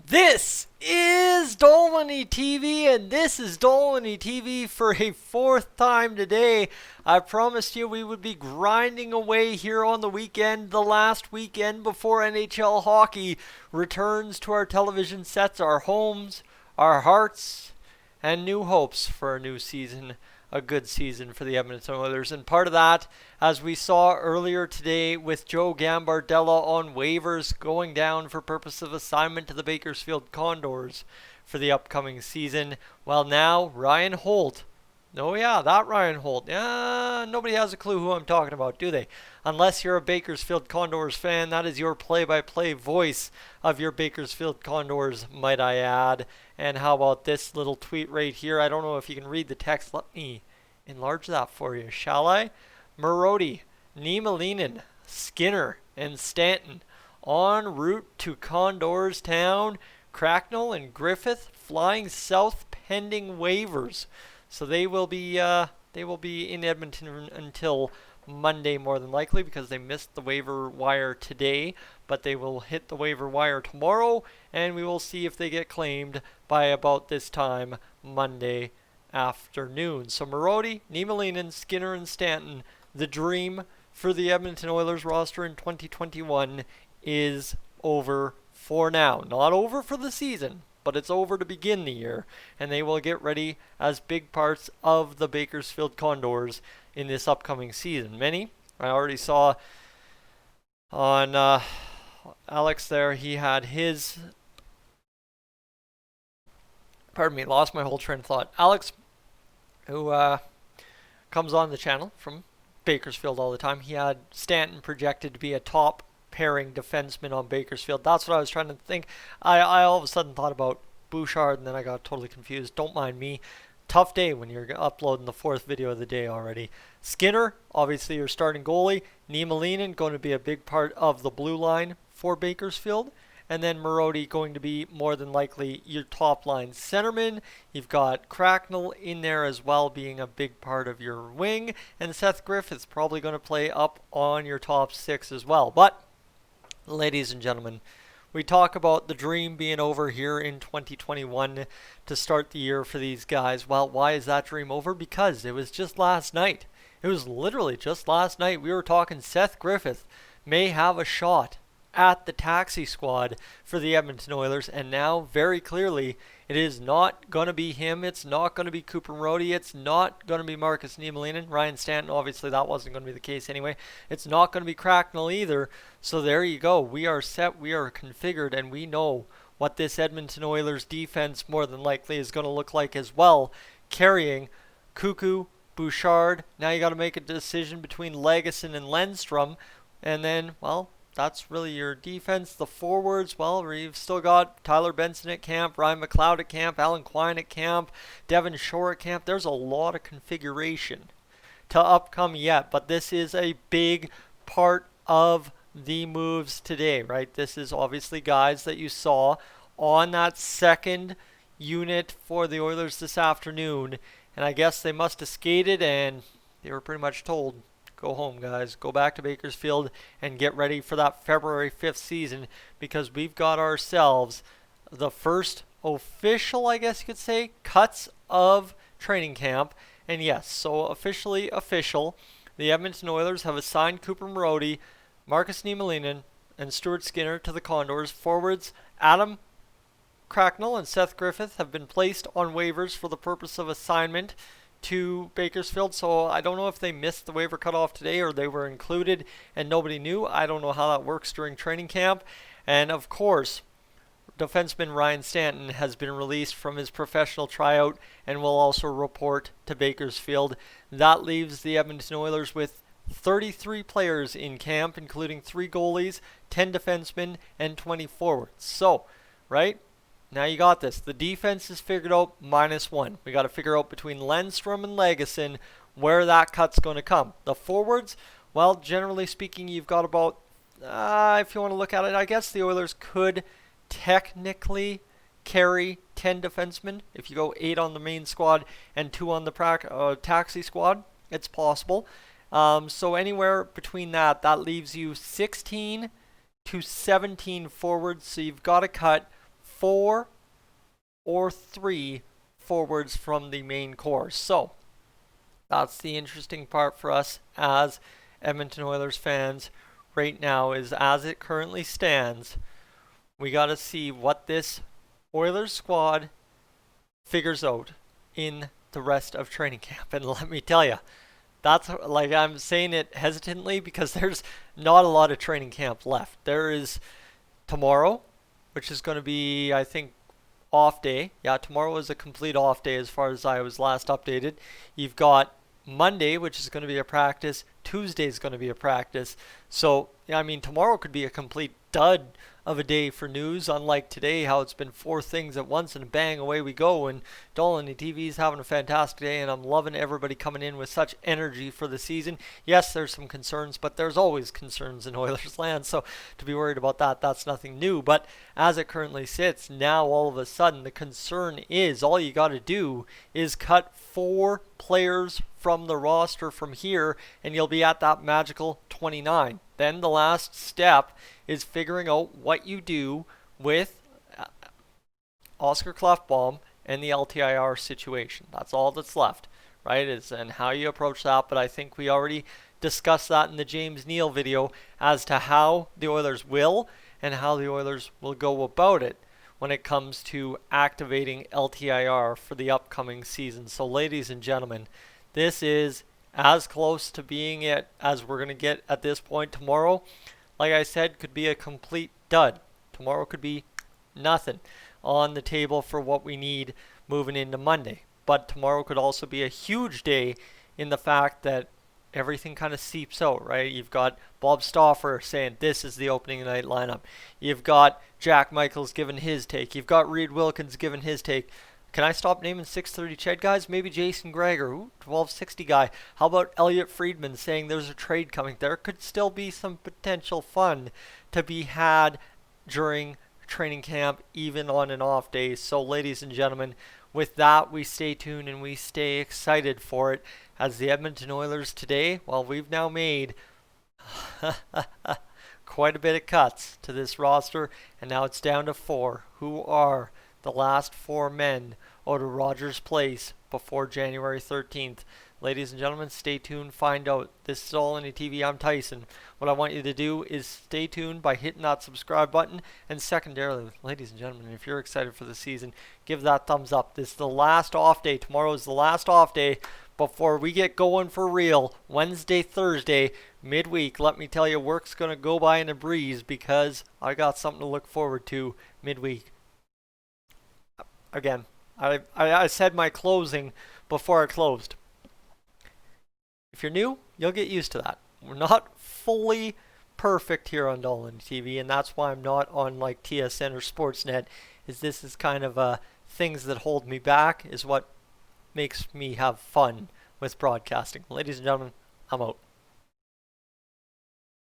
This is Dolynny TV, and this is Dolynny TV for a fourth time today. I promised you we would be grinding away here on the weekend, the last weekend before NHL hockey returns to our television sets, our homes, our hearts, and new hopes for a new season. A good season for the Edmonton Oilers. And part of that, as we saw earlier today with Joe Gambardella on waivers going down for purpose of assignment to the Bakersfield Condors for the upcoming season. Well, now Ryan Holt. Oh yeah, that Ryan Holt. Nobody has a clue who I'm talking about, do they? Unless you're a Bakersfield Condors fan, that is your play-by-play voice of your Bakersfield Condors, might I add. And how about this little tweet right here? I don't know if you can read the text. Let me enlarge that for you, shall I? Marody, Niemelainen, Skinner, and Stanton en route to Condors Town. Cracknell and Griffith flying south pending waivers. So they will be in Edmonton until Monday more than likely because they missed the waiver wire today, but they will hit the waiver wire tomorrow, and we will see if they get claimed by about this time Monday afternoon. So Marody, Niemelainen, Skinner, and Stanton, the dream for the Edmonton Oilers roster in 2021 is over for now. Not over for the season, but it's over to begin the year, and they will get ready as big parts of the Bakersfield Condors in this upcoming season. Many, I already saw on Alex there, he had his, lost my whole train of thought. Alex, who comes on the channel from Bakersfield all the time, he had Stanton projected to be a top pairing defenseman on Bakersfield. That's what I was trying to think. I all of a sudden thought about Bouchard, and then I got totally confused. Don't mind me. Tough day when you're uploading the fourth video of the day already. Skinner, obviously your starting goalie. Niemelainen going to be a big part of the blue line for Bakersfield. And then Marody going to be more than likely your top line centerman. You've got Cracknell in there as well, being a big part of your wing. And Seth Griffith's probably going to play up on your top six as well. But, ladies and gentlemen, we talk about the dream being over here in 2021 to start the year for these guys. Well, why is that dream over? Because it was just last night. It was literally just last night. We were talking Seth Griffith may have a shot at the taxi squad for the Edmonton Oilers, and now very clearly it is not going to be him. It's not going to be Cooper Marody. It's not going to be Marcus Niemelainen. Ryan Stanton, obviously that wasn't going to be the case anyway. It's not going to be Cracknell either. So there you go. We are set. We are configured, and we know what this Edmonton Oilers defense more than likely is going to look like as well, carrying Cuckoo, Bouchard. Now you got to make a decision between Legason and Lundstrom, and then, well, that's really your defense. The forwards, well, we've still got Tyler Benson at camp, Ryan McLeod at camp, Alan Quine at camp, Devin Shore at camp. There's a lot of configuration to upcome yet, but this is a big part of the moves today, right? This is obviously guys that you saw on that second unit for the Oilers this afternoon, and I guess they must have skated and they were pretty much told, go home, guys. Go back to Bakersfield and get ready for that February 5th season, because we've got ourselves the first official, I guess you could say, cuts of training camp. And yes, so officially official, the Edmonton Oilers have assigned Cooper Marody, Marcus Niemelainen, and Stuart Skinner to the Condors. Forwards Adam Cracknell and Seth Griffith have been placed on waivers for the purpose of assignment to Bakersfield, so I don't know if they missed the waiver cutoff today or they were included and nobody knew. I don't know how that works during training camp. And of course, defenseman Ryan Stanton has been released from his professional tryout and will also report to Bakersfield. That leaves the Edmonton Oilers with 33 players in camp, including 3 goalies, 10 defensemen, and 20 forwards. So, right? Now you got this. The defense is figured out -1. We got to figure out between Lundstrom and Legason where that cut's going to come. The forwards, well, generally speaking, you've got about, if you want to look at it, I guess the Oilers could technically carry 10 defensemen. If you go 8 on the main squad and 2 on the taxi squad, it's possible. So anywhere between that leaves you 16 to 17 forwards. So you've got to cut 4 or 3 forwards from the main core. So that's the interesting part for us as Edmonton Oilers fans right now, is as it currently stands, we got to see what this Oilers squad figures out in the rest of training camp. And let me tell you, that's like, I'm saying it hesitantly because there's not a lot of training camp left. There is tomorrow, which is going to be, I think, off day. Yeah, tomorrow is a complete off day as far as I was last updated. You've got Monday, which is going to be a practice. Tuesday is going to be a practice. So, I mean, tomorrow could be a complete dud of a day for news, unlike today, how it's been 4 things at once and bang, away we go. And Dolynny TV is having a fantastic day, and I'm loving everybody coming in with such energy for the season. Yes, there's some concerns, but there's always concerns in Oilers land, so to be worried about that, that's nothing new. But as it currently sits, now all of a sudden the concern is all you got to do is cut 4 players from the roster from here, and you'll be at that magical 29. Then the last step is figuring out what you do with Oscar Klefbom and the LTIR situation. That's all that's left, right? And how you approach that. But I think we already discussed that in the James Neal video as to how the Oilers will and how the Oilers will go about it when it comes to activating LTIR for the upcoming season. So ladies and gentlemen, this is as close to being it as we're going to get at this point. Tomorrow, like I said, could be a complete dud. Tomorrow could be nothing on the table for what we need moving into Monday. But tomorrow could also be a huge day in the fact that everything kind of seeps out, right? You've got Bob Stauffer saying this is the opening night lineup. You've got Jack Michaels giving his take. You've got Reed Wilkins giving his take. Can I stop naming 630 Ched guys? Maybe Jason Gregor, 1260 guy. How about Elliot Friedman saying there's a trade coming? There could still be some potential fun to be had during training camp, even on and off days. So ladies and gentlemen, with that, we stay tuned and we stay excited for it as the Edmonton Oilers today, well, we've now made quite a bit of cuts to this roster, and now it's down to 4. Who are the last 4 men out of Rogers Place before January 13th? Ladies and gentlemen, stay tuned, find out. This is Dolynny TV. I'm Tyson. What I want you to do is stay tuned by hitting that subscribe button, and secondarily, ladies and gentlemen, if you're excited for the season, give that thumbs up. This is the last off day. Tomorrow is the last off day before we get going for real. Wednesday, Thursday, midweek. Let me tell you, work's going to go by in a breeze because I got something to look forward to midweek. Again, I said my closing before I closed. If you're new, you'll get used to that. We're not fully perfect here on Dolynny TV, and that's why I'm not on like TSN or Sportsnet. This is kind of things that hold me back, is what makes me have fun with broadcasting. Ladies and gentlemen, I'm out.